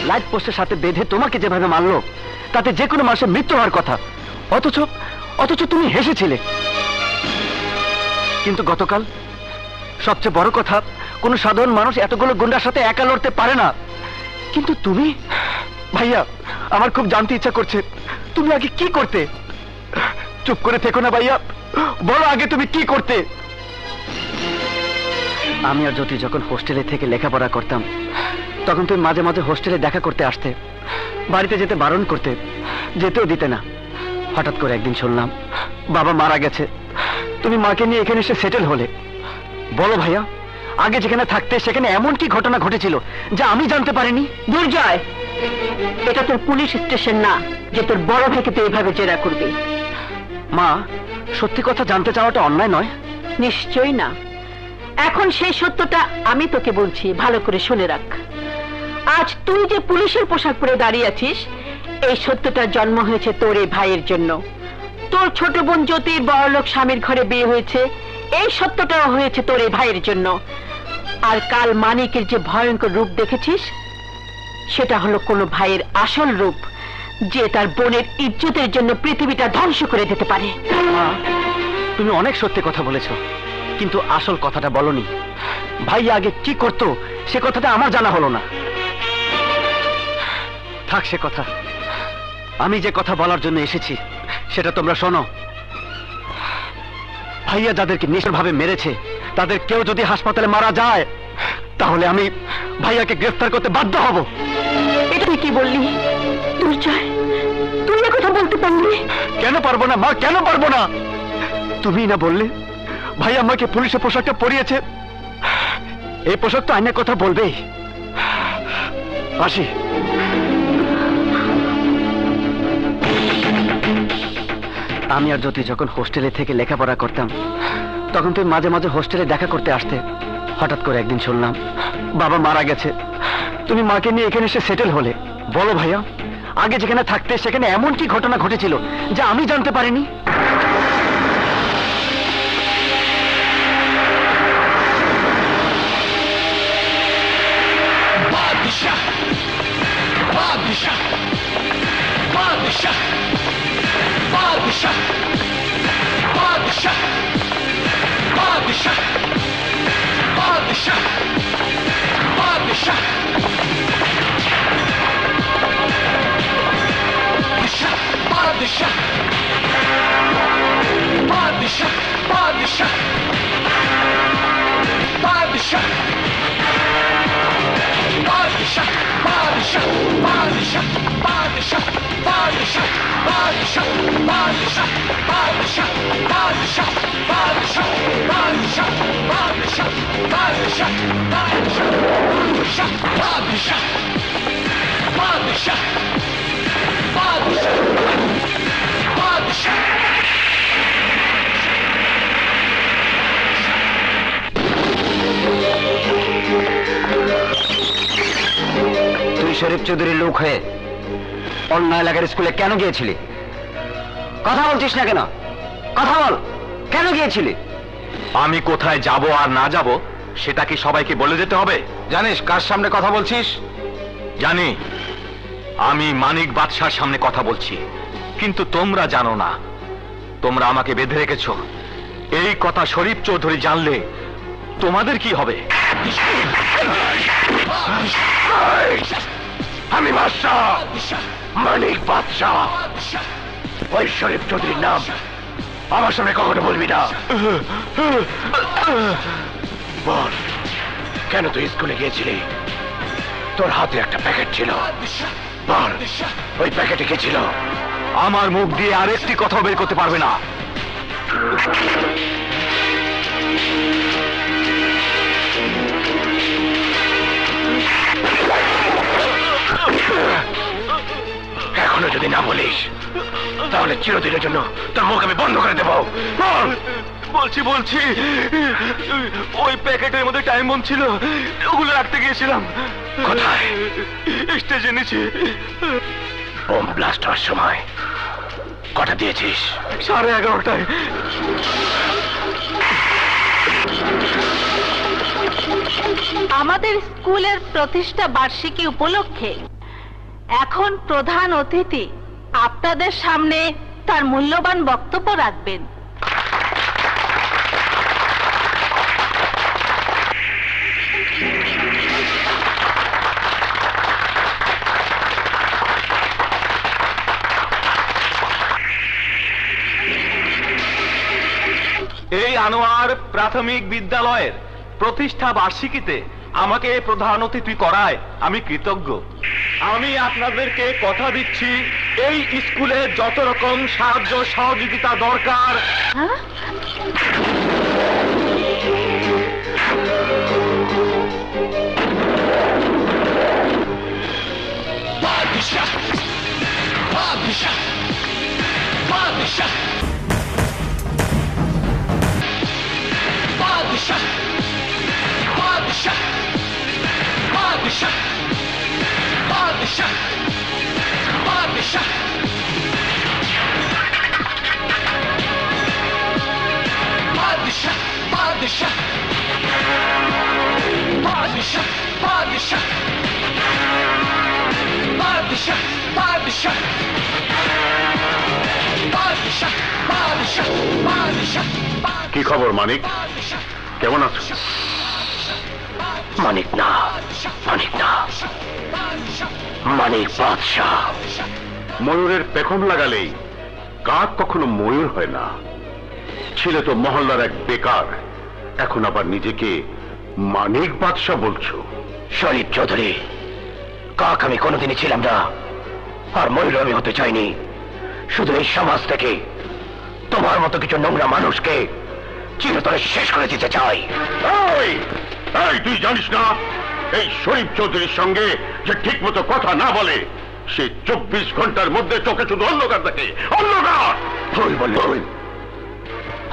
Light পোস্টের সাথে বেঁধে তোমাকে যেভাবে মারলো তাতে যে কোনো মানুষের মৃত্যু হওয়ার কথা, অথচ অথচ তুমি হেসেছিলে। কিন্তু গতকাল সবচেয়ে বড় কথা, কোনো সাধারণ মানুষ এতগুলো গুন্ডার সাথে একা লড়তে পারে না, কিন্তু তুমি। ভাইয়া, আমার খুব জানতে ইচ্ছা করছে তুমি আগে কি করতে। চুপ করে থেকো না ভাইয়া, বলো আগে তুমি কি করতে। আমি আর জ্যোতি যখন হোস্টেলে থেকে লেখাপড়া করতাম তখন তুমি মাঝে মাঝে হোস্টেলে দেখা করতে আসতে, বাড়িতে যেতে বারণ করতে, যেতেও দিতে না। হঠাৎ করে একদিন শুনলাম বাবা মারা গেছে, তুমি মাকে নিয়ে এখানে এসে সেটেল হলে। বলো ভাইয়া, আগে যেখানে থাকতে সেখানে এমন কি ঘটনা ঘটেছিল যা আমি জানতে পারিনি? দুর্জয়, এটা তোর পুলিশ স্টেশন না যে তোর বড় ভাইকে তুই এভাবে জেরা করবি। মা, সত্যি কথা জানতে চাওয়াটা অন্যায় নয়? নিশ্চয়ই না। এখন সেই সত্যটা আমি তোকে বলছি, ভালো করে শুনে রাখ। আজ তুই যে পুলিশের পোশাক পরে দাঁড়িয়ে আছিস, এই সত্যটার জন্ম হয়েছে তোর এই ভাইয়ের জন্য। তোর ছোট বোন জ্যোতির বড়লোক স্বামীর ঘরে বিয়ে হয়েছে, এই সত্যটাও হয়েছে তোর এই ভাইয়ের জন্য। আর কাল মানিকের যে ভয়ঙ্কর রূপ দেখেছিস, সেটা হলো কোনো ভাইয়ের আসল রূপ, যে তার বোনের ইজ্জতের জন্য পৃথিবীটা ধ্বংস করে দিতে পারে। মা, তুমি অনেক সত্যি কথা বলেছো, কিন্তু আসল কথাটা বলনি। ভাই আগে কি করতো সে কথাটা আমার জানা হলো না। থাক সে কথা, আমি যে কথা বলার জন্য এসেছি সেটা তোমরা শোনো। ভাইয়া যাদেরকে নিষ্ঠুরভাবে মেরেছে তাদের কেউ যদি হাসপাতালে মারা যায় তাহলে আমি ভাইয়াকে গ্রেফতার করতে বাধ্য হব। এটা তুই কি বললি দুর্জয়? তুই এ কথা বলতে পারলি? কেন পারবো না মা, কেন পারবো না? তুমি না বললে ভাই আমাকে পুলিশের পোশাকটা পরিয়েছে, এই পোশাক তো আইনের কথা বলবেই। আসি। আমি আর জ্যোতি যখন হোস্টেলে থেকে লেখাপড়া করতাম তখন তুমি মাঝে মাঝে হোস্টেলে দেখা করতে আসতে। হঠাৎ করে একদিন শুনলাম বাবা মারা গেছে, তুমি মাকে নিয়ে এখানে এসে সেটেল হলে। বলো ভাইয়া, আগে যেখানে থাকতে সেখানে এমন কি ঘটনা ঘটেছিল যা আমি জানতে পারিনি? তুই শরীফ চৌধুরীর লোক হয়ে অন্য এলাকার স্কুলে কেন গিয়েছিলি? কথা বলছিস না কেন? কথা বল, কেন গিয়েছিলি? আমি কোথায় যাব আর না যাব সেটা কি সবাইকে বলে যেতে হবে? জানিস কার সামনে কথা বলছিস? জানি, আমি মানিক বাদশার সামনে কথা বলছি, কিন্তু তোমরা জানো না। তোমরা আমাকে বেঁধে রেখেছো, এই কথা শরীফ চৌধুরী জানলে তোমাদের কি হবে? আমি বাদশাহ, মানিক বাদশাহ। ওই শরীফ চৌধুরীর নাম আমার সামনে কখনো বলবি না। বল, কেন তুই স্কুলে গিয়েছিলি? তোর হাতে একটা প্যাকেট ছিল, বল ওই প্যাকেটে কে ছিল? আমার মুখ দিয়ে আরেকটি কথা বের করতে পারবে না। এখনো যদি না বলিস তাহলে চিরদিনের জন্য তোর মুখ আমি বন্ধ করে দেবো। বলছি বলছি, ওই প্যাকেটের মধ্যে টাইম বোম ছিল, ওগুলো রাখতে গিয়েছিলাম। কোথায়? স্টেজে নিচে। বোম ব্লাস্ট হওয়ার সময় কটা দিয়েছিস? 11:30টায়। আমাদের স্কুলের প্রতিষ্ঠা বার্ষিকী উপলক্ষে এখন প্রধান অতিথি আপনাদের সামনে তার মূল্যবান বক্তব্য রাখবেন। এই আনোয়ার প্রাথমিক বিদ্যালয়ের প্রতিষ্ঠা বার্ষিকীতে আমাকে প্রধান অতিথি করায় আমি কৃতজ্ঞ। আমি আপনাদেরকে কথা দিচ্ছি, এই স্কুলে যত রকম সাহায্য সহযোগিতা দরকার কি খবর মানিক, কেমন আছো? মানিক না, মানিক না, মানিক বাদশাহ। ময়ূরের পেখম লাগালেই কাক কখনো ময়ূর হয় না। ছিলে তো মহল্লার এক বেকার, এখন আবার নিজেকে মানিক বাদশাহ বলছো? শরীফ চৌধুরী, কাক আমি কোনোদিনই ছিলাম না, আর ময়ূর আমি হতে চাইনি। শুধু এই সমাজ থেকে তোমার মতো কিছু নোংরা মানুষকে চিরতরে শেষ করে দিতে চাই। এই, এই, তুই জানিস না এই শরীফ চৌধুরীর সঙ্গে যে ঠিক মতো কথা না বলে সে 24 ঘন্টার মধ্যে চোখে শুধু অন্ধকার দেখে, অন্ধকার। ভুল বলল,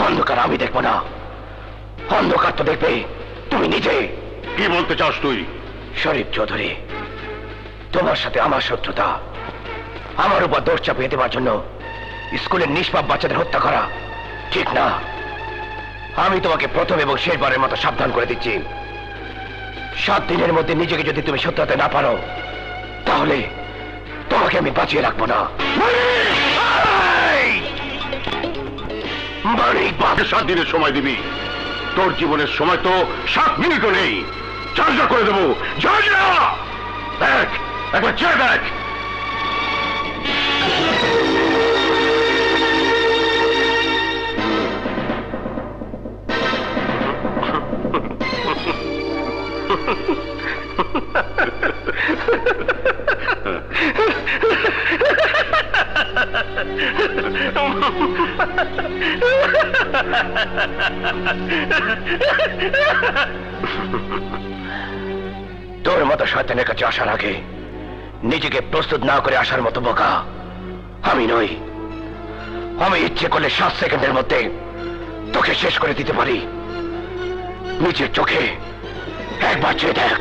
অন্ধকার আমি দেখবো না, অন্ধকার তো দেখবে তুমি নিজে। কি বলতে চাস তুই? শরীফ চৌধুরী, তোমার সাথে আমার শত্রুতা, আমার উপর দোষ চাপিয়ে দেওয়ার জন্য স্কুলের নিষ্পাপ বাচ্চাদের হত্যা করা ঠিক না। আমি তোমাকে প্রথম এবং শেষবারের মতো সাবধান করে দিচ্ছি, 7 দিনের মধ্যে নিজেকে যদি তুমি সত্যাতে না পারো তাহলে তোমাকে আমি বাঁচিয়ে রাখবো না। মানিক বাদশাহ, 7 দিনের সময় দিবি? তোর জীবনের সময় তো 7 মিনিটও নেই। চার্জা করে দেবো, যা যা। দেখ, একবার চেয়ে দেখ। তোর মতো শয়তানের কাছে আসার আগে নিজেকে প্রস্তুত না করে আসার মতো বোকা আমি নই। আমি ইচ্ছে করলে 7 সেকেন্ডের মধ্যে তোকে শেষ করে দিতে পারি। নিজের চোখে একবার চেয়ে দেখ।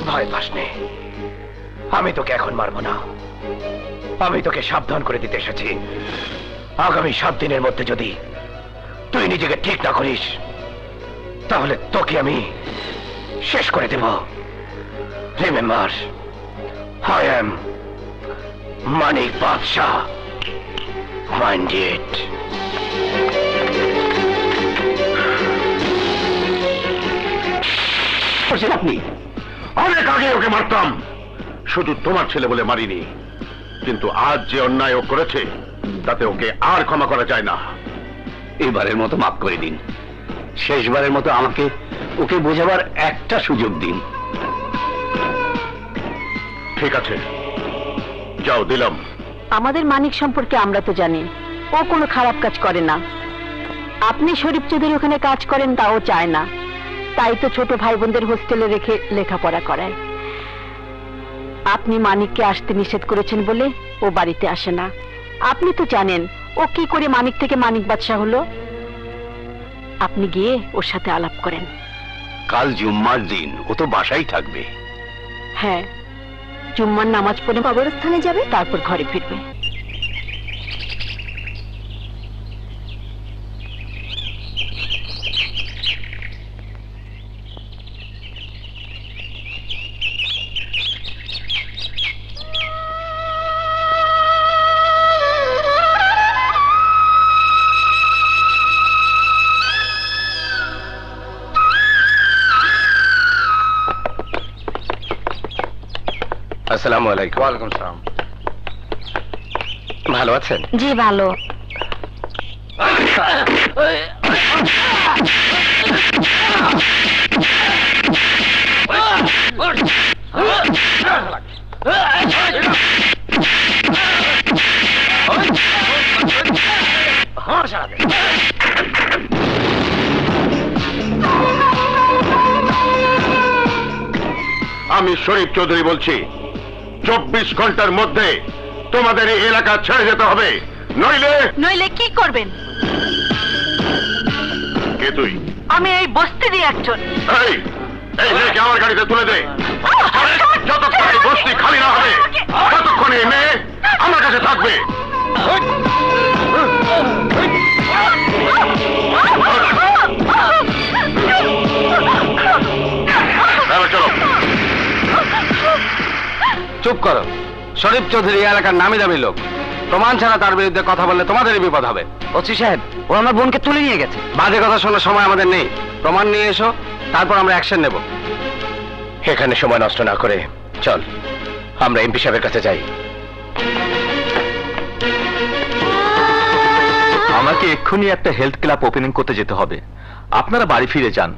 ভয় পাস নে, আমি তোকে এখন মারবো না। আমি তোকে সাবধান করে দিতে এসেছি, আগামী 7 দিনের মধ্যে যদি তুই নিজেকে ঠিক না করিস তাহলে তোকে আমি শেষ করে দেব। রিমেম্বার, I am মানিক বাদশাহ। Mind it. আপনি অনেক আগে ওকে মারতাম, শুধু তোমার ছেলে বলে মারিনি, কিন্তু আজ যে অন্যায় ও করেছে তাতে ওকে আর ক্ষমা করা যায় না। এবারের মতো মাফ করে দিন, শেষবারের মতো আমাকে ওকে বোঝাবার একটা সুযোগ দিন। ঠিক আছে, যাও, দিলাম। আমাদের মানিক সম্পর্কে আমরা তো জানি, ও কোনো খারাপ কাজ করে না। আপনি শরীফ চৌধুরী ওখানে কাজ করেন তাও চায় না, তাই তো ছোট ভাই বোনদের হোস্টেলে রেখে লেখাপড়া করায়। আপনি মানিককে আসতে নিষেধ করেছেন বলে ও বাড়িতে আসে না। আপনি তো জানেন ও কি করে মানিক থেকে মানিক বাদশাহ হলো। আপনি গিয়ে ওর সাথে আলাপ করেন। কাল জুম্মার দিন, ও তো বাসায় থাকবে। হ্যাঁ, জুম্মার নামাজ পড়ে কবরস্থানে যাবে, তারপর ঘরে ফিরবে। আসসালামু আলাইকুম। ওয়ালাইকুম সালাম। ভালো আছেন? জি ভালো। আমি শরীফ চৌধুরী বলছি, 24 ঘন্টার মধ্যে তোমাদের এই এলাকা ছেড়ে যেতে হবে, নইলে। নইলে কি করবেন? কে তুই? আমি এই বস্তিরই একজন। এই এই মেয়েকে আমার গাড়িতে তুলে দে। যতক্ষণ এই বস্তি খালি না হবে ততক্ষণ এই মেয়ে আমার কাছে থাকবে। চলো। চুপ করো। শরীফ চৌধুরী এই এলাকার নামি দামি লোক, প্রমাণ ছাড়া তার বিরুদ্ধে কথা বললে তোমাদেরই বিপদ হবে। ওসি সাহেব, ও আমার বোনকে তুলে নিয়ে গেছে। বাজে কথা শোনার সময় আমাদের নেই, প্রমাণ নিয়ে এসো, তারপর আমরা অ্যাকশন নেব। এখানে সময় নষ্ট না করে চল আমরা এমপি সাহেবের কাছে যাই। আমাকে এক্ষুনি একটা হেলথ ক্লাব ওপেনিং করতে যেতে হবে। আপনারা বাড়ি ফিরে যান।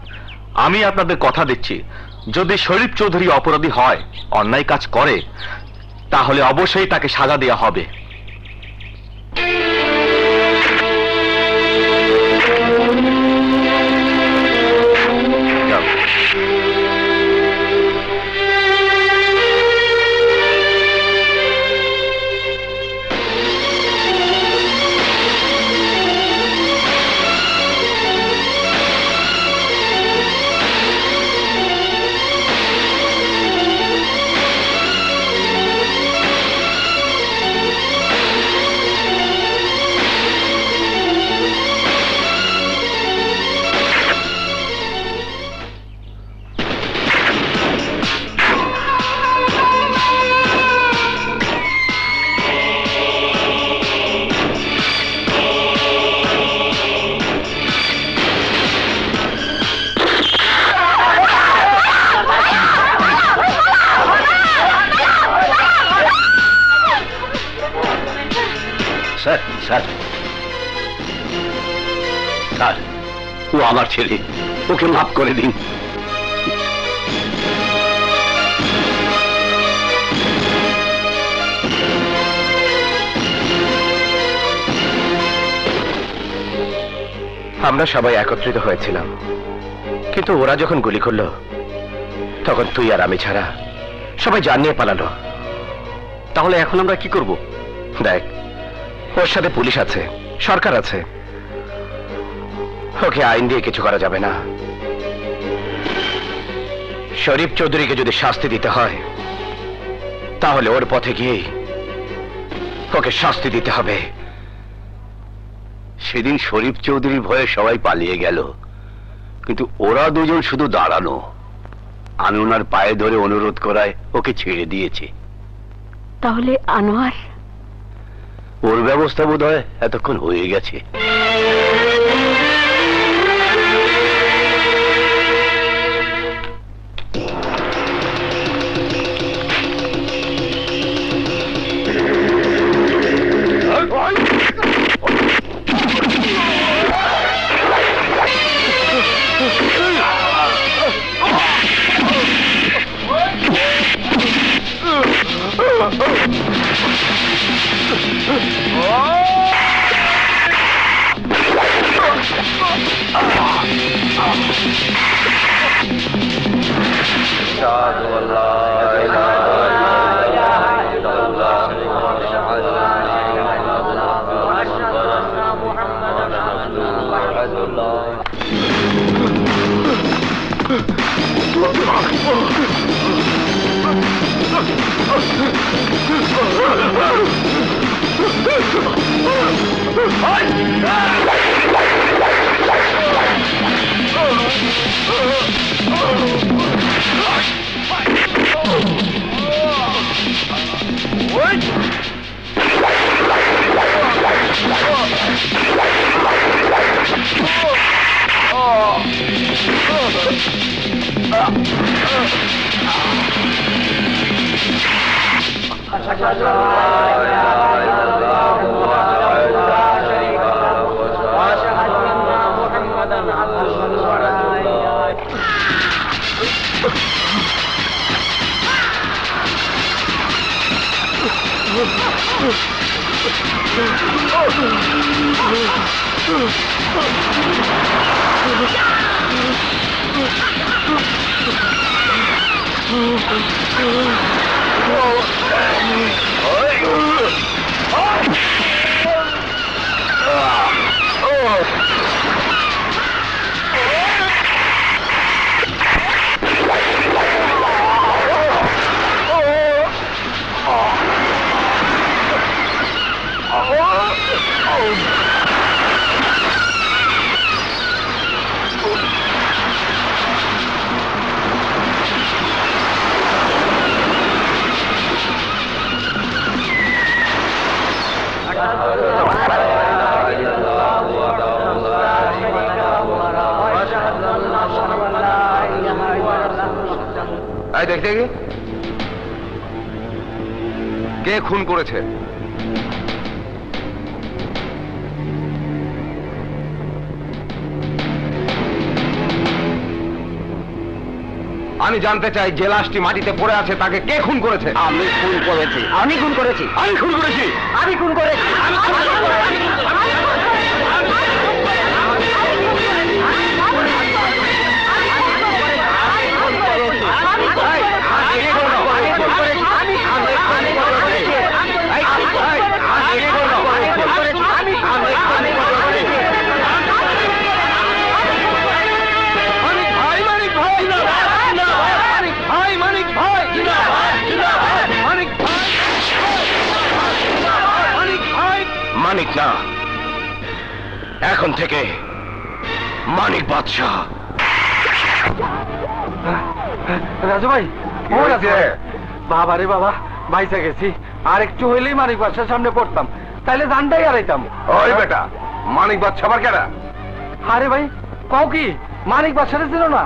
আমি আপনাদের কথা দিচ্ছি, যদি শরীফ চৌধুরী অপরাধী হয়, অন্যায় কাজ করে, তাহলে অবশ্যই তাকে সাজা দেওয়া হবে। স্যার স্যার স্যার, ও আমার ছেলে, ওকে মাফ করে দিন। আমরা সবাই একত্রিত হয়েছিলাম, কিন্তু ওরা যখন গুলি করলো তখন তুই আর আমি ছাড়া সবাই জান নিয়ে পালালো। তাহলে এখন আমরা কি করব? দেখ, ওর সাথে পুলিশ আছে, সরকার আছে, ওকে আইন দিয়ে কিছু করা যাবে না। শরীফ চৌধুরীকে যদি শাস্তি দিতে হয় তাহলে ওর পথে গিয়েই ওকে শাস্তি দিতে হবে। সেদিন শরীফ চৌধুরীর ভয়ে সবাই পালিয়ে গেল, কিন্তু ওরা দুজন শুধু দাঁড়ানো। আমি ওনার পায়ে ধরে অনুরোধ করায় ওকে ছেড়ে দিয়েছি। তাহলে আনোয়ার? ওর ব্যবস্থা বোধহয় এতক্ষণ হয়ে গেছে। দেখতে কে খুন করেছে? আমি জানতে চাই যে লাশটি মাটিতে পড়ে আছে তাকে কে খুন করেছে? আমি খুন করেছি, আমি খুন করেছি, আমি খুন করেছি, আমি খুন করেছি। মানিক না, এখন থেকে মানিক বাদশাহ। রাজু ভাই, বাবা রে বাবা, বাইসা গেছি। আর একটু হইলেই মানিক বাদশার সামনে পড়তাম, তাইলে জানটাই হারাইতাম। ওই বেটা, মানিক বাদশাহ আবার কেডা? আরে ভাই, কও কি মানিক বাদশারে ছিল না?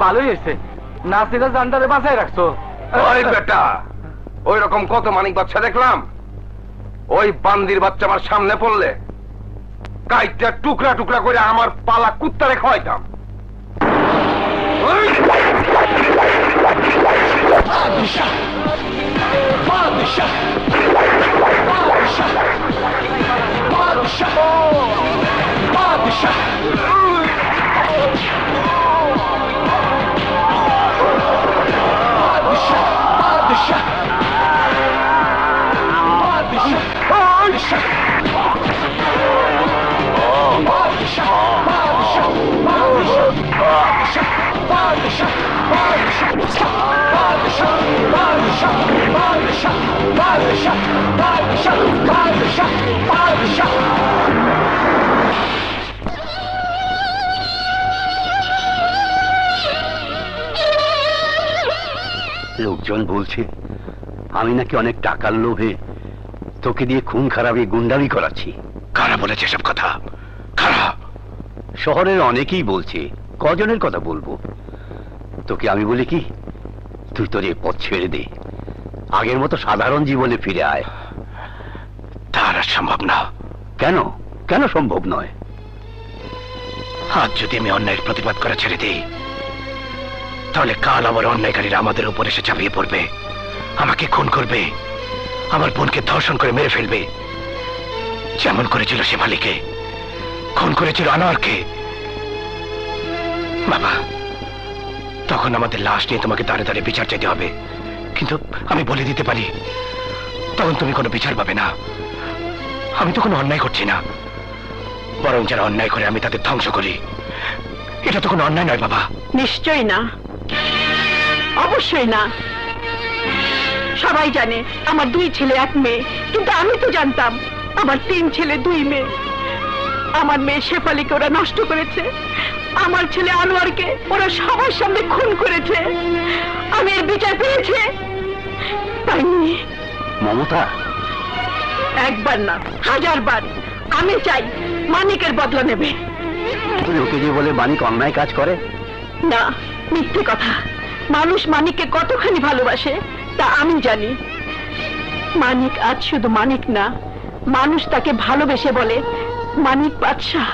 ভালোই হয়েছে, না ছিল জানটারে বাঁচাই রাখছো। ওই বেটা, ওই রকম কত মানিক বাদশাহ দেখলাম। ওই বান্দির বাচ্চা আমার সামনে পড়লে কাইটা টুকরা টুকরা করে আমার পালা কুত্তারে খাওয়াইতাম। লোকজন বলছে আমি নাকি অনেক টাকার লোভে তোকে দিয়ে খুন খারাপি গুন্ডামি করাচ্ছি। কারা বলেছে সব কথা? কারা? শহরের অনেকেই বলছে, কজনের কথা বলবো? তোকে আমি বলি কি, তুই তোর এ পথ ছেড়ে দে, আগের মতো সাধারণ জীবনে ফিরে আয়। তার আর সম্ভব না। কেন? কেন সম্ভব নয়? আজ যদি আমি অন্যায়ের প্রতিবাদ করা ছেড়ে দিই, তাহলে কাল আমার অন্যায়কারীরা আমাদের উপর এসে চাপিয়ে পড়বে, আমাকে খুন করবে, আমার বোনকে ধর্ষণ করে মেরে ফেলবে, যেমন করেছিল শেফালিকে, খুন করেছিল আনোয়ারকে। বাবা, তখন আমাদের লাশ নিয়ে তোমাকে দাঁড়ে দাঁড়িয়ে বিচার চাইতে হবে, কিন্তু আমি বলে দিতে পারি তখন তুমি কোনো বিচার পাবে না। আমি তো কোনো অন্যায় করছি না, বরং যারা অন্যায় করে আমি তাদের ধ্বংস করি। এটা তো কোনো অন্যায় নয় বাবা। নিশ্চয়ই না, অবশ্যই না। সবাই জানে আমার 2 ছেলে 1 মেয়ে, কিন্তু আমি তো জানতাম আমার 3 ছেলে 2 মেয়ে। আমার মেয়ে শেফালিকে ওরা নষ্ট করেছে, আমার ছেলে আনোয়ারকে ওরা সবার সামনে খুন করেছে। আমি এর বিচার পেয়েছি, পাইনি। মমতা, একবার না 1000 বার আমি চাই মানিকের বদলা নেবে। তুই ওকে যে বলে মানিক অন্যায় কাজ করে? না, মিথ্যে কথা। মানুষ মানিককে কতখানি ভালোবাসে তা আমি জানি। মানিক আজ শুধু মানিক না, মানুষ তাকে ভালোবেসে বলে মানিক বাদশাহ।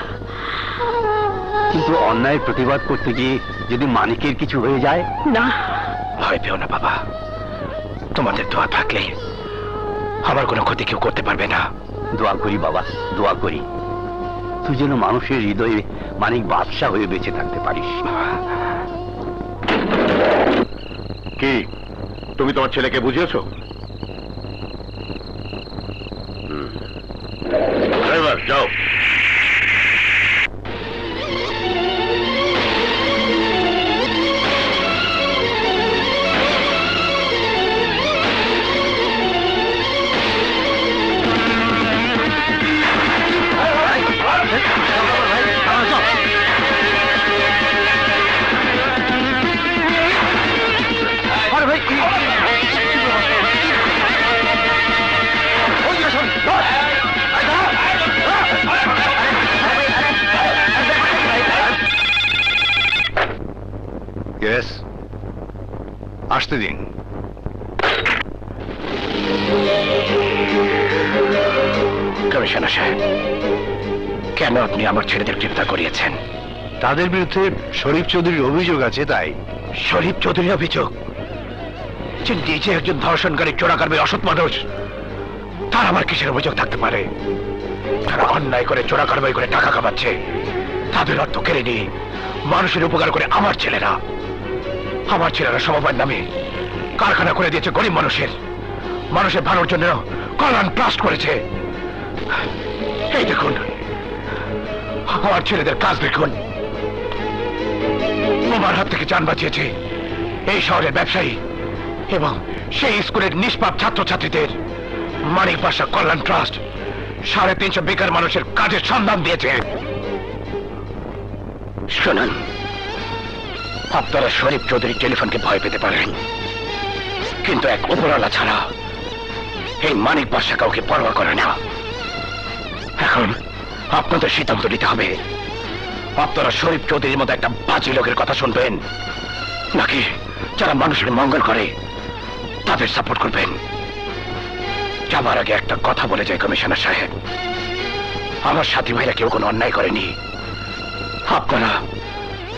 কিন্তু অন্যায় প্রতিবাদ করতে গিয়ে যদি মানিকের কিছু হয়ে যায়? না, ভয় পেও না বাবা, তোমাদের দোয়া থাকলে আমার কোনো ক্ষতি কেউ করতে পারবে না। দোয়া করি বাবা, দোয়া করি তুই যেন মানুষের হৃদয়ে মানিক বাদশাহ হয়ে বেঁচে থাকতে পারিস। কি তুমি তোমার ছেলেকে বুঝিয়েছো? ড্রাইভার যাও। আসতে দিন। কমিশনার সাহেব, কেন আপনি আমার ছেলেদের গ্রেফতার করিয়েছেন? তাদের বিরুদ্ধে শরীফ চৌধুরীর অভিযোগ আছে তাই। শরীফ চৌধুরীর অভিযোগ? যে নিজে একজন ধর্ষণকারী, চোরাকারী, অসৎ মানুষ, তার আমার কিসের অভিযোগ থাকতে পারে? তারা অন্যায় করে চোরাকারবারি করে টাকা কামাচ্ছে, তাদের অর্থ কেড়ে নিয়ে মানুষের উপকার করে আমার ছেলেরা সমবায়ের নামে কারখানা করে দিয়েছে গরিব মানুষের ভালোর জন্য কল্যাণ ট্রাস্ট করেছে। এই দেখুন আমার ছেলেদের কাজ দেখুন। বোমার হাত থেকে জান বাঁচিয়েছে এই শহরের ব্যবসায়ী এবং সেই স্কুলের নিষ্পাপ ছাত্রছাত্রীদের মানিক বাদশাহ কল্যাণ ট্রাস্ট 350 বেকার মানুষের কাজের সন্ধান দিয়েছে। শুনুন, আপনারা শরীফ চৌধুরীর টেলিফোনকে ভয় পেতে পারেন, কিন্তু এক উপরওয়ালা ছাড়া এই মানিক বাদশাহ কাউকে পরোয়া করে না। এখন আপনাদের সিদ্ধান্ত নিতে হবে, আপনারা শরীফ চৌধুরীর মতো একটা বাজে লোকের কথা শুনবেন, নাকি যারা মানুষের মঙ্গল করে তাদের সাপোর্ট করবেন। যাবার আগে একটা কথা বলে যায় কমিশনার সাহেব, আমার সাথী ভাইরা কেউ কোনো অন্যায় করেনি, আপনারা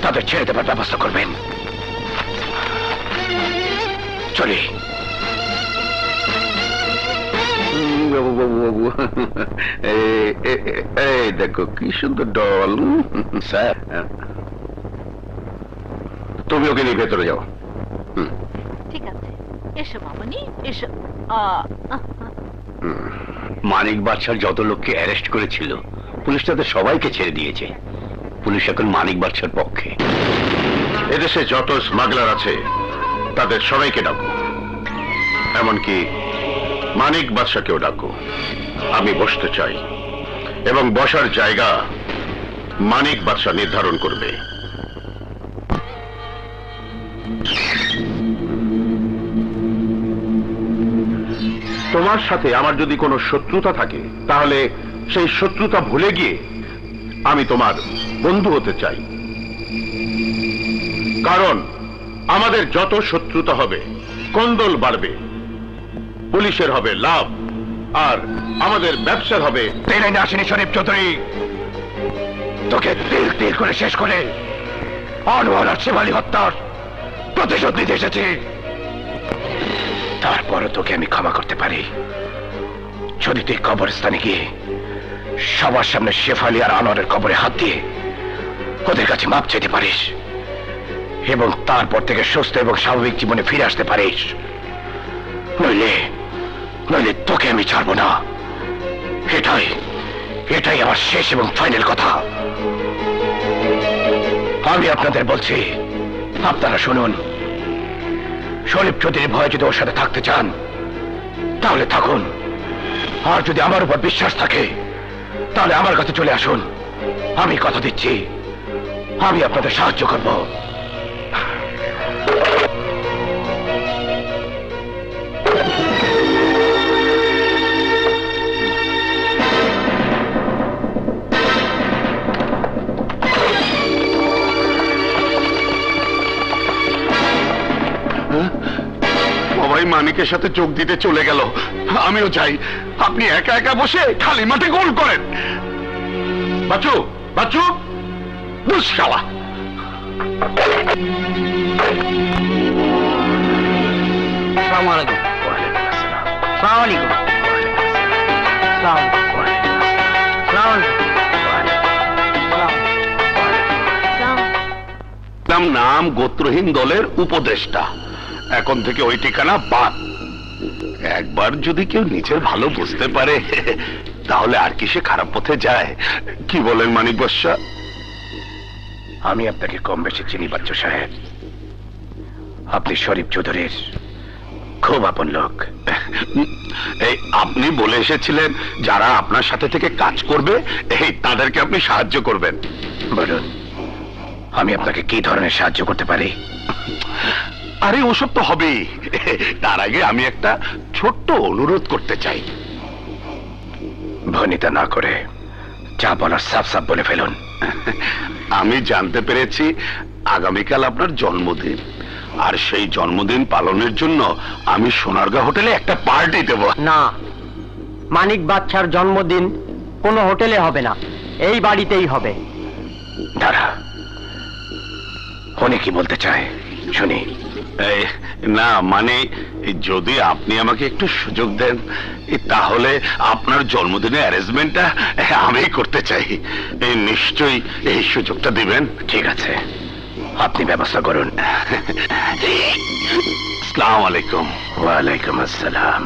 তাদের ছেড়ে দেবার ব্যবস্থা করবেন। চলি। এই দেখো কি সুন্দর ডল। স্যার, তুমি ওকে নিয়ে ভেতরে যাও। ঠিক আছে, এসো মামনি, এসো। মানিক বাদশার যত লোককে অ্যারেস্ট করেছিল পুলিশ তাদের সবাইকে ছেড়ে দিয়েছে। পুলিশ এখন মানিক বাদশার পক্ষে। এদেশে যত স্মাগলার আছে তাদের সবাইকে ডাকো, এমনকি মানিক বাদশাকেও ডাকো। আমি বসতে চাই এবং বসার জায়গা মানিক বাদশা নির্ধারণ করবে। তোমার সাথে আমার যদি কোনো শত্রুতা থাকে তাহলে সেই শত্রুতা ভুলে গিয়ে আমি তোমার বন্ধু হতে চাই। কারণ আমাদের যত শত্রুতা হবে কোন্দল বাড়বে, পুলিশের হবে লাভ আর আমাদের ব্যবসার হবে। ট্রেনে আসেনি শরীফ চৌধুরী, তোকে তিল তিল করে শেষ করে আনোয়ার আর শেফালি হত্যার প্রতিশোধ নিতে এসেছি। তারপরও তোকে আমি ক্ষমা করতে পারি যদি তুই কবরস্থানে গিয়ে সবার সামনে শেফালি আর আনোয়ারের কবরে হাত দিয়ে ওদের কাছে মাপ চাইতে পারিস এবং তারপর থেকে সুস্থ এবং স্বাভাবিক জীবনে ফিরে আসতে পারিস। নইলে নইলে তোকে আমি ছাড়বো না। এটাই আমার শেষ এবং ফাইনাল কথা। আমি আপনাদের বলছি, আপনারা শুনুন, শরীফ চৌধুরীর ভয়ে যদি ওর সাথে থাকতে চান তাহলে থাকুন, আর যদি আমার উপর বিশ্বাস থাকে তাহলে আমার কাছে চলে আসুন। আমি কথা দিচ্ছি আমি আপনাদের সাহায্য করব। সবাই মানিকের সাথে যোগ দিতে চলে গেল, আমিও যাই। আপনি একা একা বসে খালি মাঠে গোল করেন। বাচ্চু, বাচ্চু, বুঝ শালা। আসসালামু আলাইকুম। আসসালামু আলাইকুম। নাম গোত্রহীন দলের উপদেষ্টা, এখন থেকে ওই ঠিকানা বাদ। একবার যদি কেউ নিজের ভালো বুঝতে পারে তাহলে আর কি সে খারাপ পথে যায়? কি বলেন মানিক বর্ষা? আমি আপনাকে কম বেশি চিনি বাচ্চু সাহেব। আপনি শরীফ চৌধুরীর খুব আপন লোক। এই আপনি বলে এসেছিলেন যারা আপনার সাথে থেকে কাজ করবে এই তাদেরকে আপনি সাহায্য করবেন। বলুন, আমি আপনাকে কি ধরনের সাহায্য করতে পারি? আরে ওসব তো হবেই, তার আগে আমি একটা ছোট্ট অনুরোধ করতে চাই। ভনিতা না করে যা বলার সাফ সাফ বলে ফেলুন। আমি জানতে পেরেছি আগামীকাল আপনার জন্মদিন, আর সেই জন্মদিন পালনের জন্য আমি সোনারগাঁ হোটেলে একটা পার্টি দেব। না, মানিক বাদশার জন্মদিন কোনো হোটেলে হবে না, এই বাড়িতেই হবে। দাঁড়া, উনি কি বলতে চায় শুনি। না মানে যদি আপনি আমাকে একটু সুযোগ দেন তাহলে আপনার জন্মদিনের অ্যারেঞ্জমেন্টটা আমি করতে চাই। নিশ্চয়ই এই সুযোগটা দিবেন। ঠিক আছে, আপনি ব্যবস্থা করুন। আসসালামু আলাইকুম। ওয়ালাইকুম আসসালাম।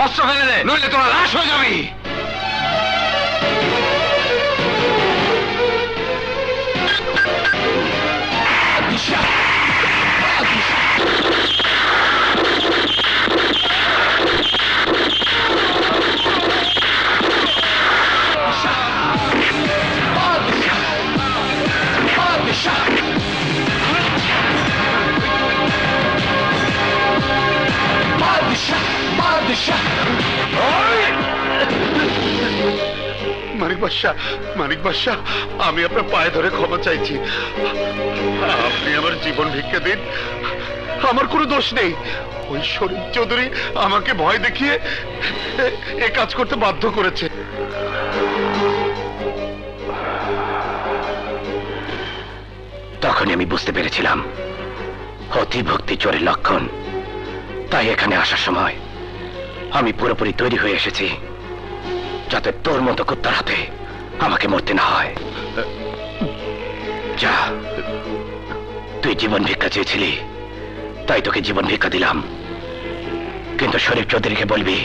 অস্ত্র ফেলে দে, নইলে তোরা লাশ হয়ে যাবি। মানিক বাদশা, আমি আপনার পায়ে ধরে ক্ষমা চাইছি। আপনি আমার জীবন ভিক্ষা দিন, আমার কোনো দোষ নেই। ওই শরীফ চৌধুরী আমাকে ভয় দেখিয়ে এ কাজ করতে বাধ্য করেছে। তখনই আমি বুঝতে পেরেছিলাম অতিভক্তি চোরের লক্ষণ। তাই এখানে আসার সময় আমি পুরোপুরি তৈরি হয়ে এসেছি, যাতে তোর মতো কুত্তার হাতে আমাকে মরতে না হয়। যা, তুই জীবন ভিক্ষা চেয়েছিলি, তাই তোকে জীবন ভিক্ষা দিলাম। কিন্তু শরীফ চৌধুরীকে বলবি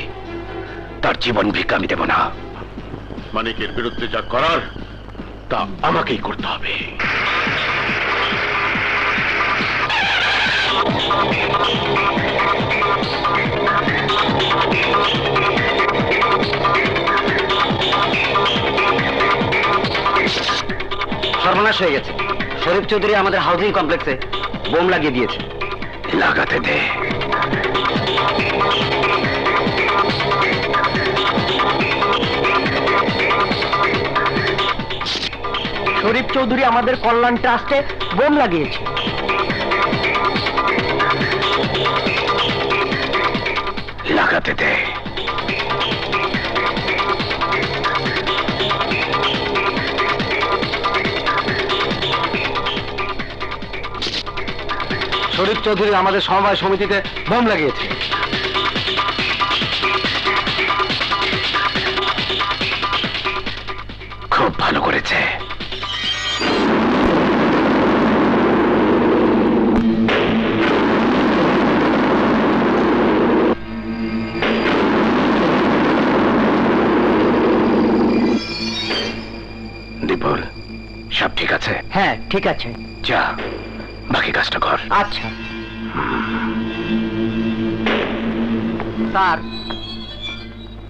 তার জীবন ভিক্ষা আমি দেব না। মানিকের বিরুদ্ধে যা করার তা আমাকেই করতে হবে। সর্বনাশ হয়ে গেছে। শরীফ চৌধুরী আমাদের হাউজিং কমপ্লেক্সে বোম লাগিয়ে দিয়েছে। লাগাতে দে। শরীফ চৌধুরী আমাদের কল্যাণ ট্রাস্টে বোম লাগিয়েছে। লাগাতে দে। শরীফ চৌধুরী আমাদের সমবায় সমিতিতে বোম লাগিয়েছে। খুব ভালো করেছে। দীপল, সব ঠিক আছে? হ্যাঁ ঠিক আছে। যা, বাকি কাজটা কর। আচ্ছা স্যার।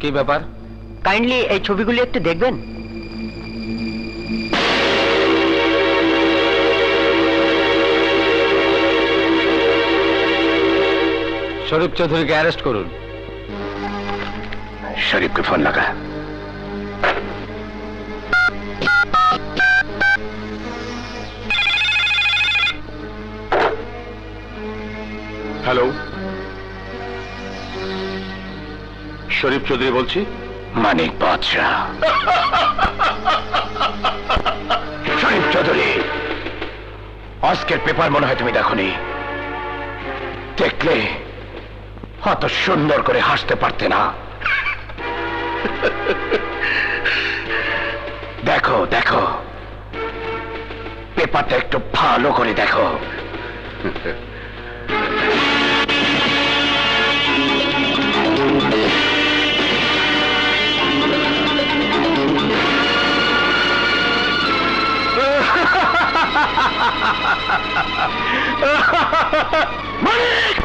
কি ব্যাপার? কাইন্ডলি এই ছবিগুলি একটু দেখবেন। শরীফ চৌধুরীকে অ্যারেস্ট করুন। শরীফকে ফোন লাগা। হ্যালো, শরীফ চৌধুরী বলছি। মানিক বাদশা। শরীফ চৌধুরী, আজকের পেপার মনে হয় তুমি দেখোনি। দেখলে অত সুন্দর করে হাসতে পারতে না। দেখো দেখো, পেপারটা একটু ভালো করে দেখো। মানিক!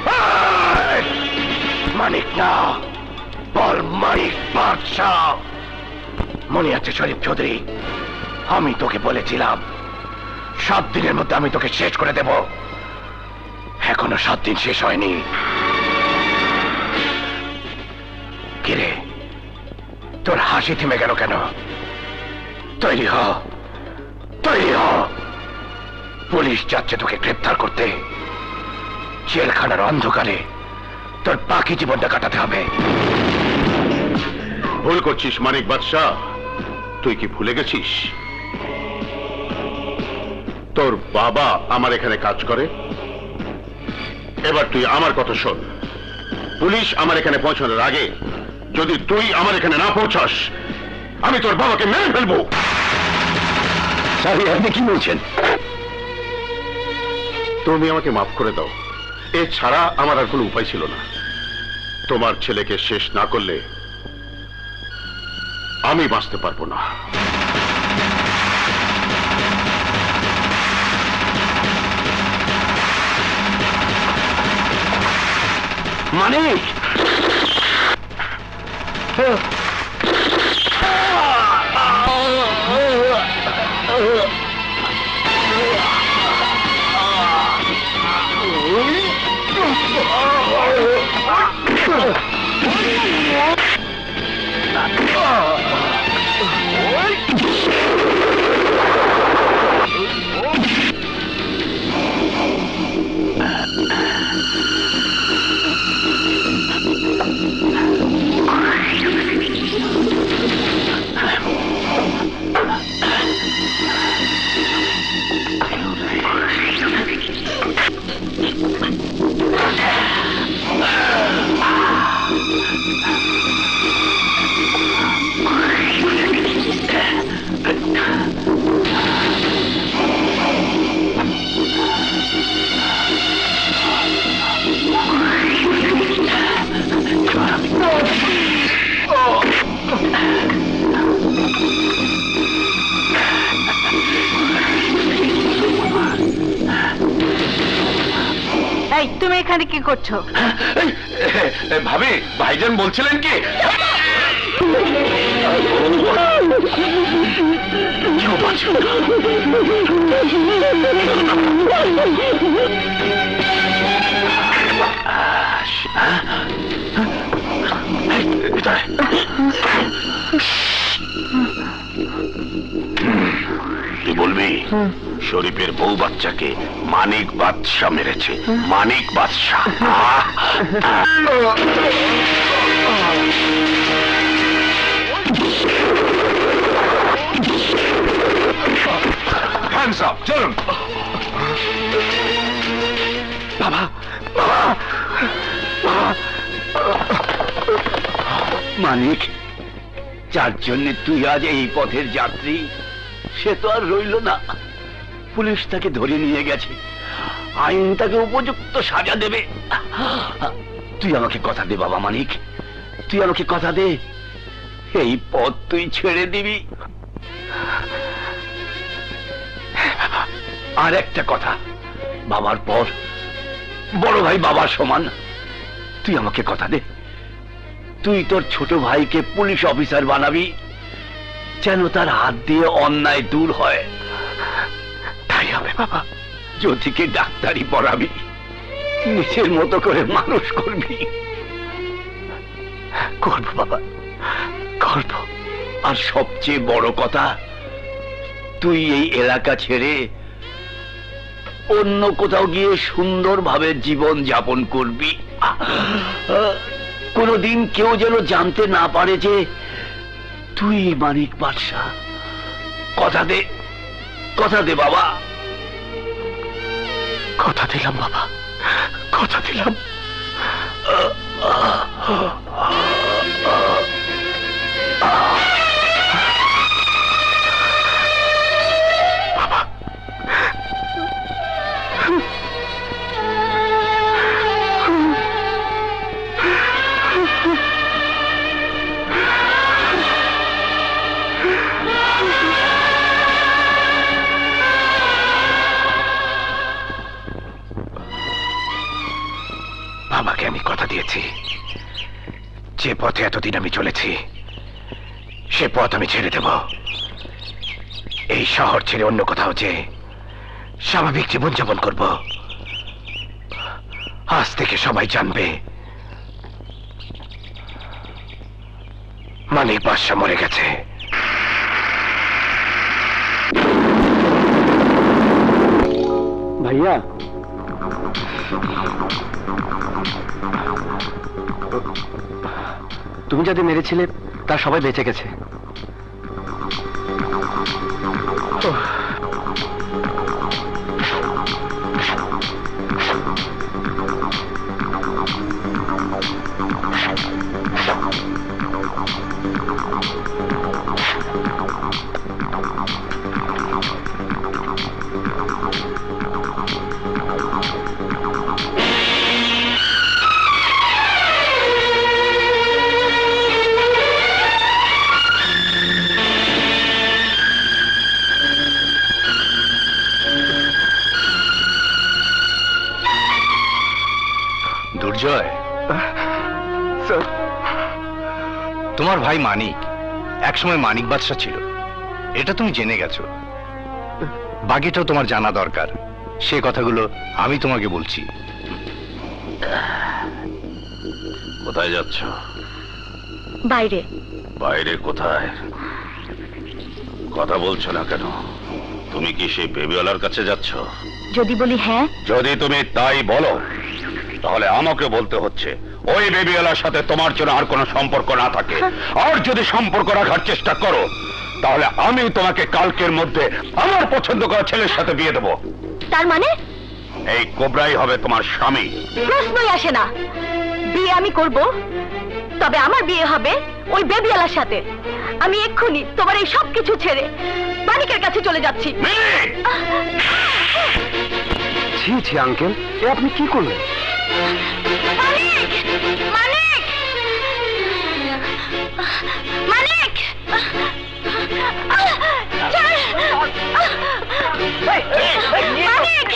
মানিক না, বল মানিক বাদশা। মনে আছে শরীফ চৌধুরী, আমি তোকে বলেছিলাম 7 দিনের মধ্যে আমি তোকে শেষ করে দেব। এখনো 7 দিন শেষ হয়নি। কিরে, তোর হাসি থেমে গেল কেন? তৈরি হ, তৈরি হ। পুলিশ যাচ্ছে তোকে গ্রেফতার করতে। জেলখানার অন্ধকারে তোর বাকি জীবনটা কাটাতে হবে। ভুল করছিস মানিক বাদশা। তুই কি ভুলে গেছিস তোর বাবা আমার এখানে কাজ করে? এবার তুই আমার কথা শোন। পুলিশ আমার এখানে পৌঁছানোর আগে যদি তুই আমার এখানে না পৌঁছাস, আমি তোর বাবাকে মেরে ফেলবো। স্যার, আপনি কি বলছেন? তুমি আমাকে মাফ করে দাও। এছাড়া আমার আর কোনো উপায় ছিল না। তোমার ছেলেকে শেষ না করলে আমি বাঁচতে পারবো না। মানিক! Oh! এখানে কি করছো? ভাবি, ভাইজান বলছিলেন কি? তুই বলবি শরীফের বউ বাচ্চাকে মানিক বাদশা মেরেছে? মানিক বাদশা। হ্যান্ডস আপ, চলুন। বাবা, বাবা, মানিক, যার জন্য তুই আজ এই পথের যাত্রী, সে তো আর রইল না। পুলিশ তাকে ধরে নিয়ে গেছে, আইন তাকে উপযুক্ত সাজা দেবে। তুই আমাকে কথা দে বাবা মানিক, তুই আমাকে কথা দে, এই পথ তুই ছেড়ে দিবি। আর একটা কথা, বাবার পর বড় ভাই বাবার সমান, তুই আমাকে কথা দে, তুই তোর ছোট ভাইকে পুলিশ অফিসার বানাবি, যেন তার হাত দিয়ে অন্যায় দূর হয়। তাই হবে বাবা। জ্যোতিকে ডাক্তারি পড়াবি, নিজের মতো করে মানুষ করবি। করবো বাবা, করবো। আর সবচেয়ে বড় কথা, তুই এই এলাকা ছেড়ে অন্য কোথাও গিয়ে সুন্দরভাবে জীবন যাপন করবি। কোনদিন কেউ যেন জানতে না পারে যে তুই মানিক বাদশা। কথা দে, কথা দে বাবা। কথা দিলাম বাবা, কথা দিলাম। বাবা, বাবাকে আমি কথা দিয়েছি, যে পথে এতদিন আমি চলেছি সে পথ আমি ছেড়ে দেব। এই শহর ছেড়ে অন্য কোথাও যে স্বাভাবিক জীবনযাপন করব। আজ থেকে সবাই জানবে মানিক বাদশা মরে গেছে। ভাইয়া, তুমি যাদের মেরেছিলে তার সবাই বেঁচে গেছে। দুর্জয়, স্যার, তোমার ভাই মানিক একসময় মানিক বাদশা ছিল, এটা তুমি জেনে গেছো। বাকিটাও তোমার জানা দরকার, সে কথাগুলো আমি তোমাকে বলছি। কোথায় যাচ্ছ? বাইরে। বাইরে কোথায়? কথা বলছো না কেন? তুমি কি সেই বেবিওয়ালার কাছে যাচ্ছ? যদি বলি হ্যাঁ? যদি তুমি তাই বলো তাহলে আমাকে বলতে হচ্ছে ওই বেবিওয়ালার সাথে তোমার জন্য আর কোনো সম্পর্ক না থাকে। আর যদি সম্পর্ক রাখার চেষ্টা করো তাহলে আমি তোমাকে কালকের মধ্যে আমার পছন্দ করা ছেলের সাথে বিয়ে দেবো। তার মানে? এই কোবরাই হবে তোমার স্বামী। প্রশ্নই আসে না। বিয়ে আমি করব, তবে আমার বিয়ে হবে ওই বেবিওয়ালার সাথে। আমি এক্ষুনি তোমার এই সব কিছু ছেড়ে মানিকের কাছে চলে যাচ্ছি। ছি ছি আঙ্কেল, এ আপনি কি করলেন? মানিক! মানিক! মানিক! মানিক!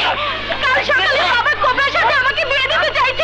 কাল সকালে বাবা কোবরার সাথে আমাকে বিয়ে দিতে চাইছে।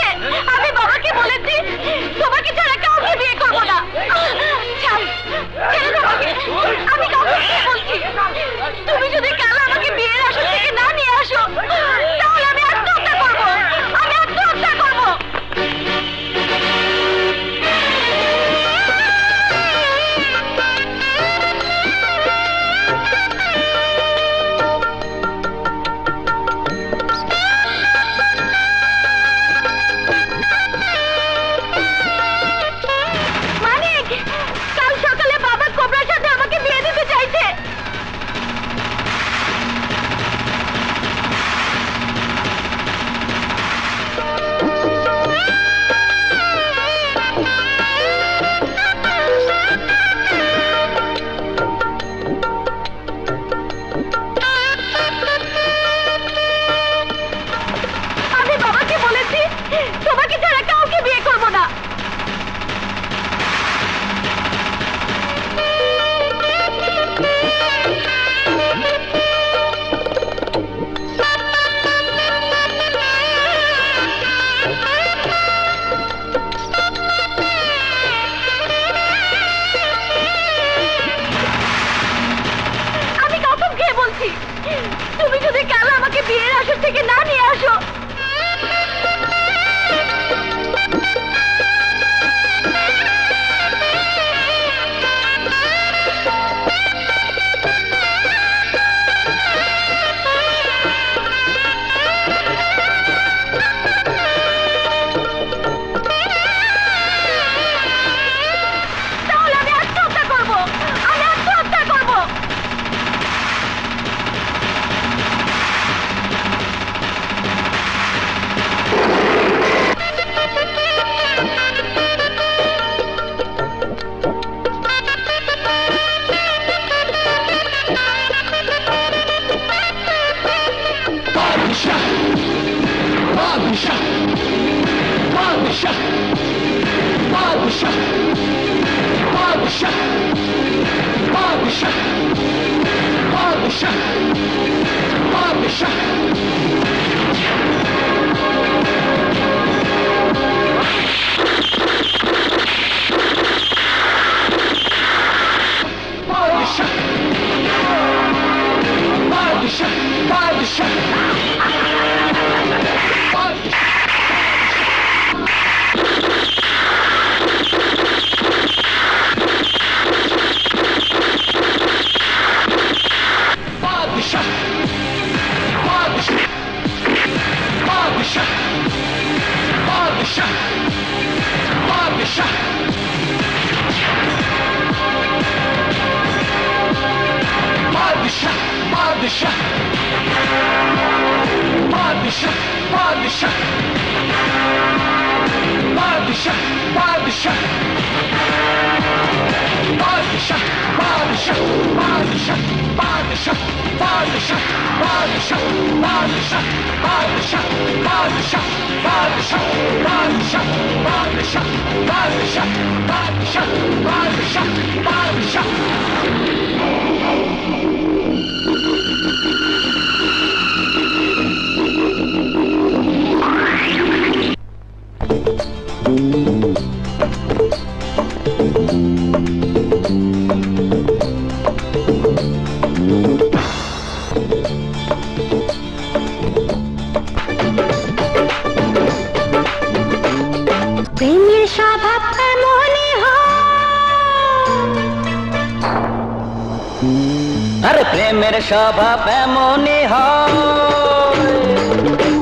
अरे प्रेमेर स्वभाव एमनी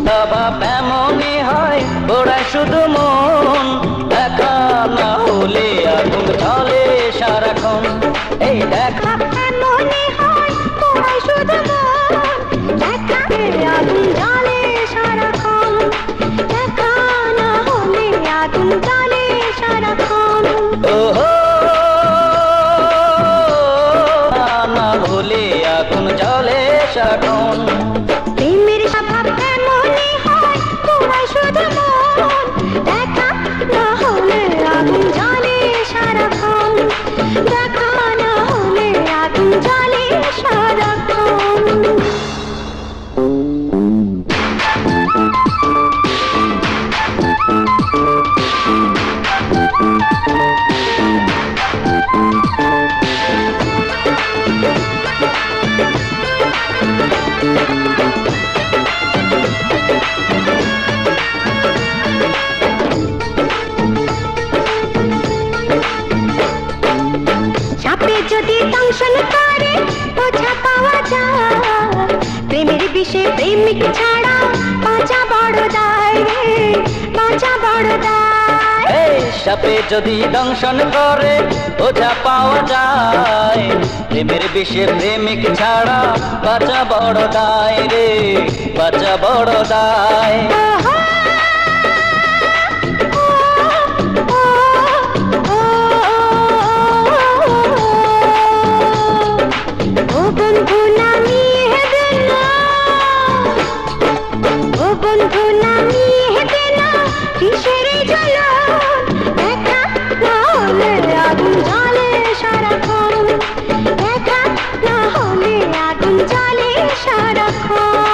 स्वभाव एमनी ओरा शुधु मन देखा ना होले आगुन चले साराक्षण এই দেখা এমনি ওরা শুধু মন দেখা আগুন জ্বলে সারাক্ষণ দেখা না হলে আগুন জ্বলে সারাক্ষণ ওহো আগুন জ্বলে সারাক্ষণ প্রেমের স্বভাব এমনই হয় তোরা শুধু মন দেখা না হলে আগুন জ্বলে সারাক্ষণ দেখা না হলে আগুন জ্বলে সারাক্ষণ যদি দংশন করে বোঝা পাওয়া যায় প্রেমের বিষে প্রেমিক ছাড়া বাঁচা বড় দায় রে বাঁচা বড় দায় এই সাপে যদি দংশন করে বোঝা পাওয়া যায় প্রেমের বিষে প্রেমিক ছাড়া বাঁচা বড় দায় রে বাঁচা বড় দায় বন্ধু নামিয়ে দে না কিসের জ্বলন দেখা না হলে আগুন জ্বলে সারাক্ষণ দেখা না হলে আগুন জ্বলে সারাক্ষণ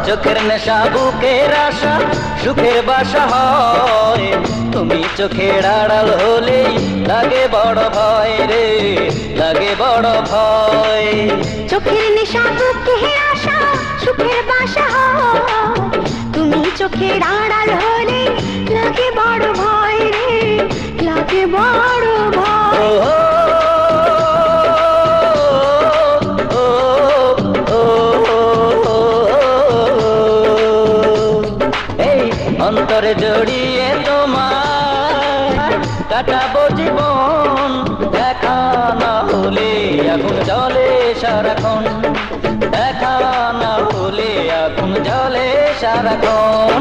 চোখের নেশা বুকের আশা সুখের বাসা হয় তুমি চোখের আড়াল হলেই লাগে বড় ভয় রে লাগে বড় ভয় চোখের নেশা বুকের আশা সুখের বাসা হয় তুমি চোখের আড়াল হলে লাগে বড় ভয় রে লাগে বড় ভয় অন্তরে জড়িয়ে তোমার কাটাবো জীবন দেখা না হলে আগুন জ্বলে সারাক্ষণ দেখা না হলে আগুন জ্বলে সারাক্ষণ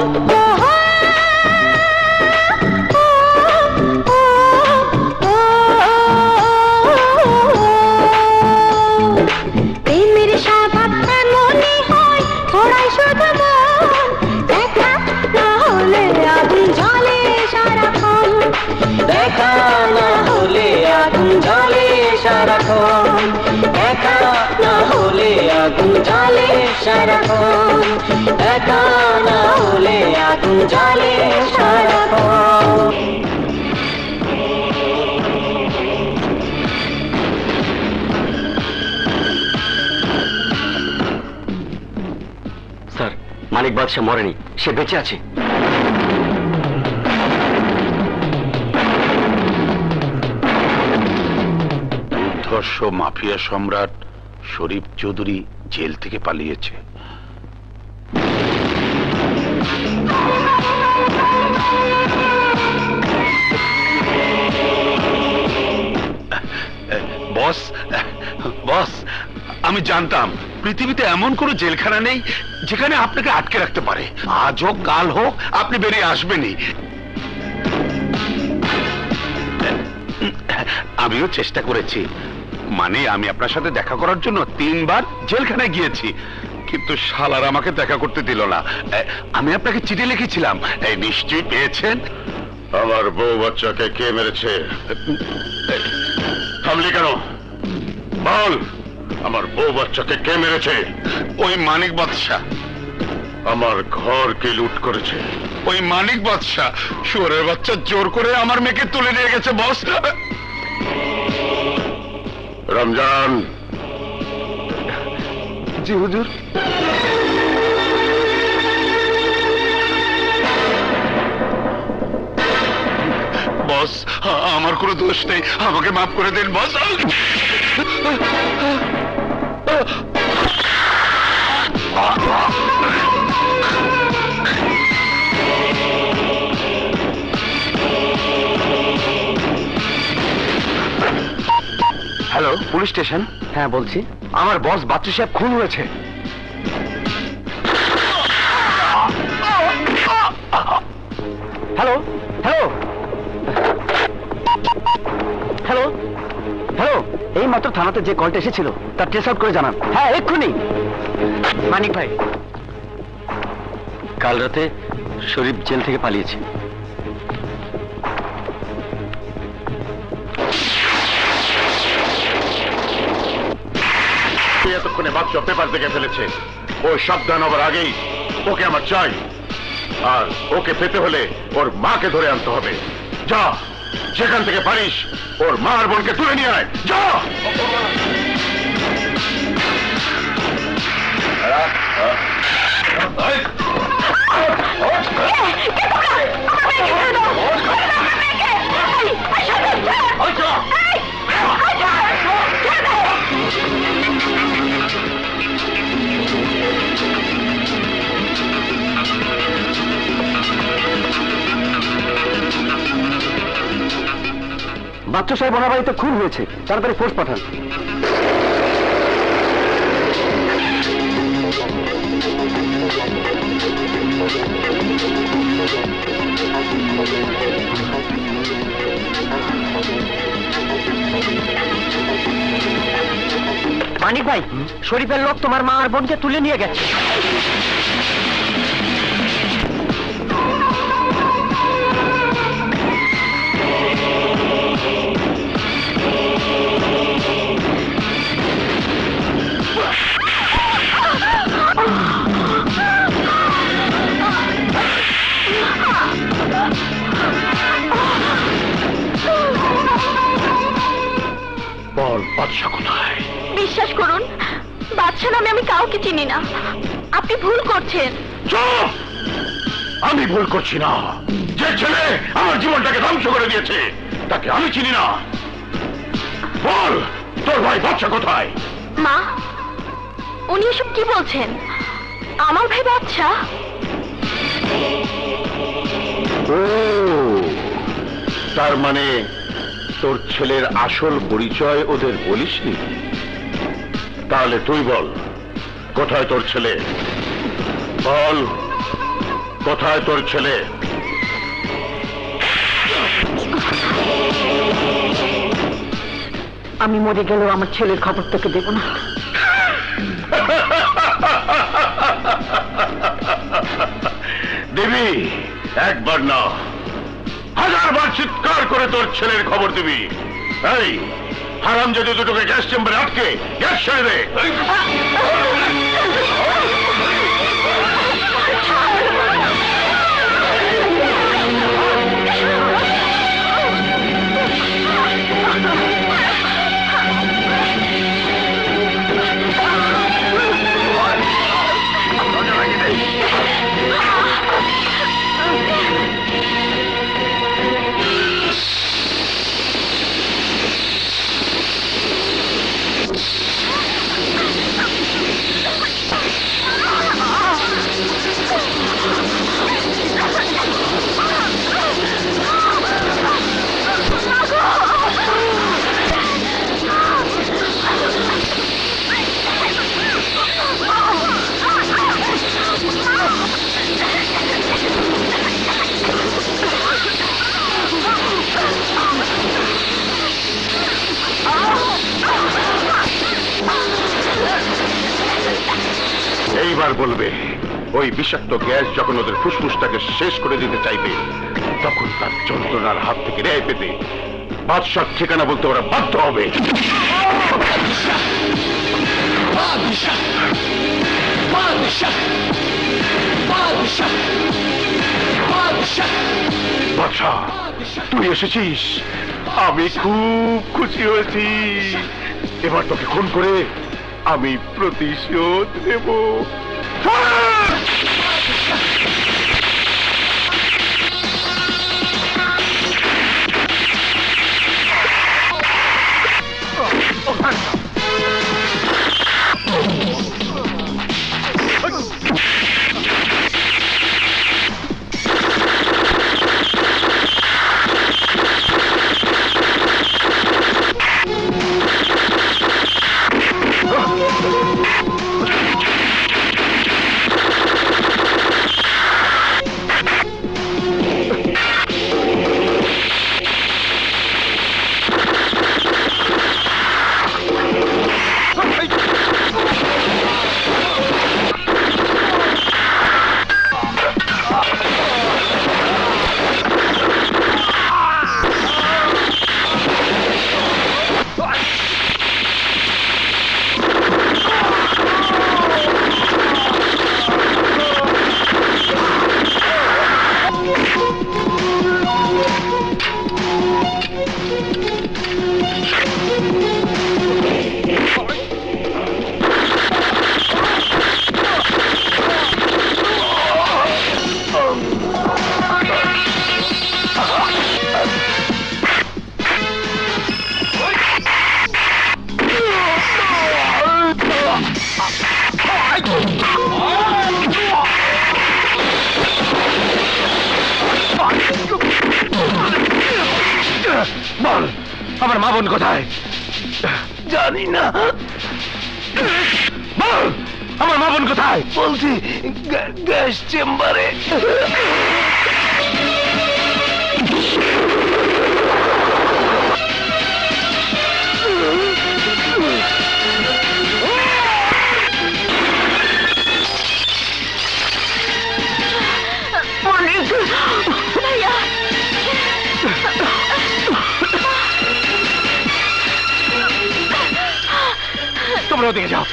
প্রেমের না হলে আগুন জ্বলে সারাক্ষণ, একা না হলে আগুন জ্বলে সারাক্ষণ। স্যার, মানিক বাদশা মরেনি, সে বেঁচে আছে। দুর্ধর্ষ মাফিয়া সম্রাট শরীফ চৌধুরী জেল থেকে পালিয়েছে। বস, বস, আমি জানতাম পৃথিবীতে এমন কোন জেলখানা নেই যেখানে আপনাকে আটকে রাখতে পারে। আজ হোক কাল হোক আপনি বেরিয়ে আসবেনই। আমিও চেষ্টা করেছি, মানে আমি আপনার সাথে দেখা করার জন্য 3 বার জেলখানায় গিয়েছি, কিন্তু শালার আমাকে দেখা করতে দিল না। আমি আপনাকে চিঠি লিখেছিলাম, এই নিশ্চয়ই পেয়েছেন। আমার বউ বাচ্চাকে কে মেরেছে? থামলি কেন? বল, আমার বউ বাচ্চাকে কে মেরেছে? ওই মানিক বাদশা। আমার ঘর কে লুট করেছে? ওই মানিক বাদশা। শুয়োরের বাচ্চা জোর করে আমার মেয়েকে তুলে নিয়ে গেছে বস। রমজান। জি হুজুর। বস, আমার কোনো দোষ নেই, আমাকে মাফ করে দিন বস। Hello, police station? হ্যাঁ বলছি। আমার বস বাচ্চু সাহেব খুন হয়েছে। হ্যালো হ্যালো হ্যালো হ্যালো, এই মাত্র থানাতে যে কলটা এসেছিল তার ট্রেস আউট করে জানান। হ্যাঁ এক্ষুনি। মানিক ভাই, কাল রাতে শরীফ জেল থেকে পালিয়েছে। এতক্ষণে বাচ্চা পেপার দেখে ফেলেছে। ও সাবধান হবার আগেই ওকে আমার চাই, আর ওকে পেতে হলে ওর মাকে ধরে আনতে হবে। যা, যেখান থেকে পারিস ওর মা আর বোনকে তুলে নিয়ে আয়। যা। বাচ্চু সাহেব ওনার বাড়িতে খুন হয়েছে, তাড়াতাড়ি ফোর্স পাঠান। মানিক ভাই, শরীফের লোক তোমার মা আর বোনকে তুলে নিয়ে গেছে। বল, বাদশা কোথায়? বিশ্বাস করুন, বাদশা নামে আমি কাউকে চিনি না। আপনি ভুল করছেন। চুপ! আমি ভুল করছি না। যে ছেলে আমার জীবনটাকে ধ্বংস করে দিয়েছে তাকে আমি চিনি না। বল, তোর ভাই বাদশা কোথায়? মা, উনি এসব কি বলছেন? আমার ভাই বাদশা? ও, তার মানে তোর ছেলের আসল পরিচয় ওদের বলিসনি? তাহলে তুই বল, কোথায় তোর ছেলে? বল, কোথায় তোর ছেলে? আমি মরে গেলেও আমার ছেলের খবর তোকে দেব না। দিবি, একবার না 1000 বার চিৎকার করে তোর ছেলের খবর দিবি। এই হারাম যদি দুটোকে গ্যাস চেম্বারে আটকে গ্যাস ছেড়ে দে। এইবার বলবে ওই বিষাক্ত গ্যাস যখন ওদের ফুসফুসটাকে শেষ করে দিতে চাইবে তখন তার যন্ত্রণার হাত থেকে রেহাই পেতে বাদশার ঠিকানা বলতে ওরা বাধ্য হবে। বাদশা, তুই এসেছিস, আমি খুব খুশি হয়েছি। এবার তোকে খুন করে আমি প্রতিশোধ নেব। বল, আমার মা বোন কোথায়? জানি না। বল, আমার মা বোন কোথায়? বলছি গ্যাস চেম্বারে। তোমরা ওদিকে যাও।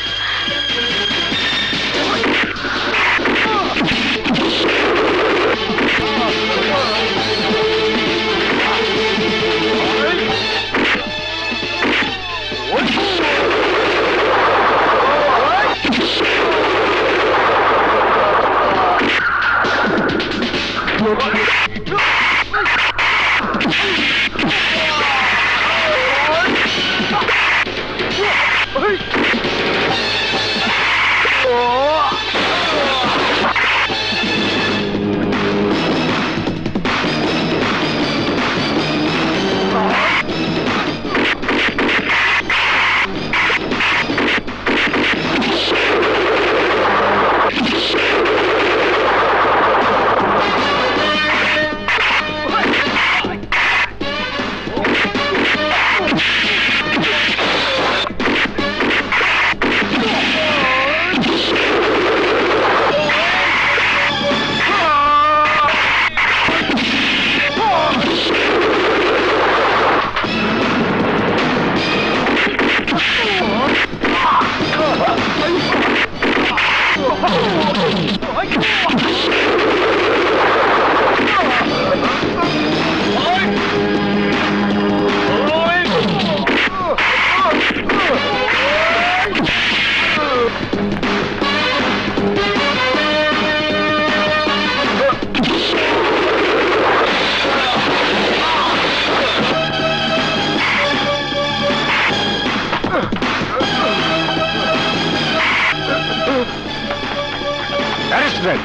প্রেসিডেন্ট,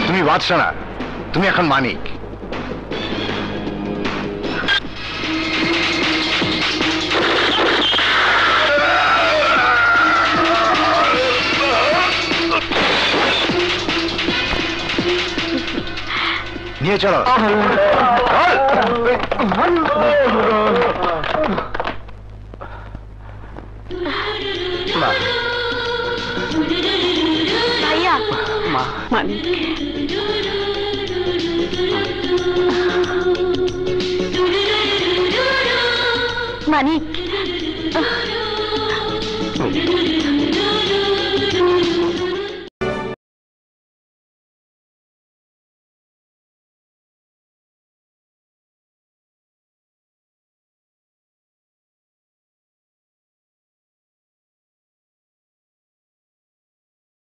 তুমি বাদশা না, তুমি এখন মানিক। নিয়ে চলো। ভাইয়া মানিক, মানিক